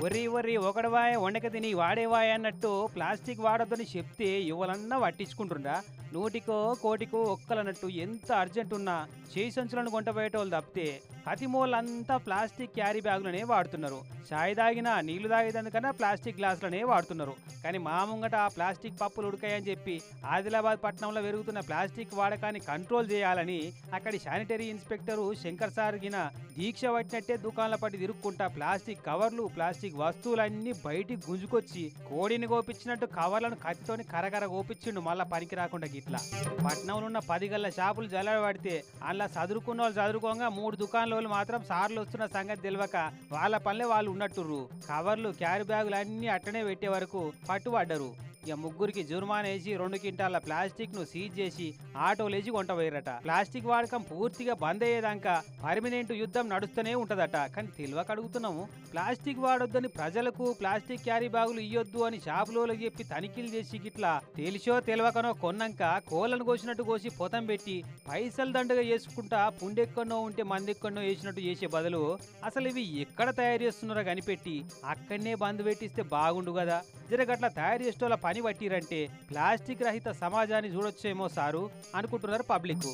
ఒర్రి ఒర్రి ఒకడవాయ వండక తిని వాడేవాయ అన్నట్టు ప్లాస్టిక్ వాడొద్దని చెప్తే యువలన్నా పట్టించుకుంటుండ్రా. నూటికో కోటికో ఒక్కలన్నట్టు ఎంత అర్జెంట్ ఉన్నా చేయి సంచులను కొంటపోయేటోళ్ళు తప్పితే కతిమూలంతా ప్లాస్టిక్ క్యారీ బ్యాగులనే వాడుతున్నారు. చాయ్ తాగినా నీళ్లు తాగేదందుకన్నా ప్లాస్టిక్ గ్లాసులనే వాడుతున్నారు. కానీ మా ముంగట ఆ ప్లాస్టిక్ పప్పులు ఉడకాయని చెప్పి ఆదిలాబాద్ పట్టణంలో పెరుగుతున్న ప్లాస్టిక్ వాడకాన్ని కంట్రోల్ చేయాలని అక్కడి శానిటరీ ఇన్స్పెక్టరు శంకర్ సార్ గిన దీక్ష పట్టినట్టే దుకాణాల పట్టి తిరుక్కుంటా ప్లాస్టిక్ కవర్లు ప్లాస్టిక్ వస్తువులన్నీ బయటికి గుంజుకొచ్చి కోడిని గోపించినట్టు కవర్లను కత్తితోని కరకర గోపించిండు. మళ్ళా పనికి రాకుండా గిట్లా పట్నంలో ఉన్న 10 గల్ల షాపులు జల్లబడితే అలా చదువుకున్న వాళ్ళు చదువుకోగా 3 దుకాణాల మాత్రం సార్లు వస్తున్న సంగతి తెలియక వాళ్ళ పనులే వాళ్ళు ఉన్నట్టుర్రు. కవర్లు క్యారీ బ్యాగులు అన్ని అట్టనే పెట్టే వరకు పట్టుబడ్డరు. ఇక ముగ్గురికి జుర్మానా వేసి 2 క్వింటాల ప్లాస్టిక్ ను సీజ్ చేసి ఆటోలేసి కొంటపోయారట. ప్లాస్టిక్ వాడకం పూర్తిగా బంద్ అయ్యేదాకా పర్మినెంట్ యుద్ధం నడుస్తూనే ఉంటదట. కానీ తెలియక అడుగుతున్నాము, ప్లాస్టిక్ వాడొద్దని ప్రజలకు ప్లాస్టిక్ క్యారీ బ్యాగులు ఇయ్యొద్దు అని షాపులోకి చెప్పి తనిఖీలు చేసి గిట్లా తెలిసో తెలియకనో కొన్నాక కోళ్ళను కోసినట్టు కోసి పొతం పెట్టి పైసలు దండగా చేసుకుంటా పుండెక్కడనో ఉంటే మందెక్కడనో వేసినట్టు చేసే బదులు అసలు ఇవి ఎక్కడ తయారు చేస్తున్నారో కనిపెట్టి అక్కడనే బంద్ పెట్టిస్తే బాగుండు కదా. జరగట్లా తయారు చేసేటోళ్ళ పని పట్టిరంటే ప్లాస్టిక్ రహిత సమాజాన్ని చూడొచ్చేమో సారు అనుకుంటున్నారు పబ్లిక్.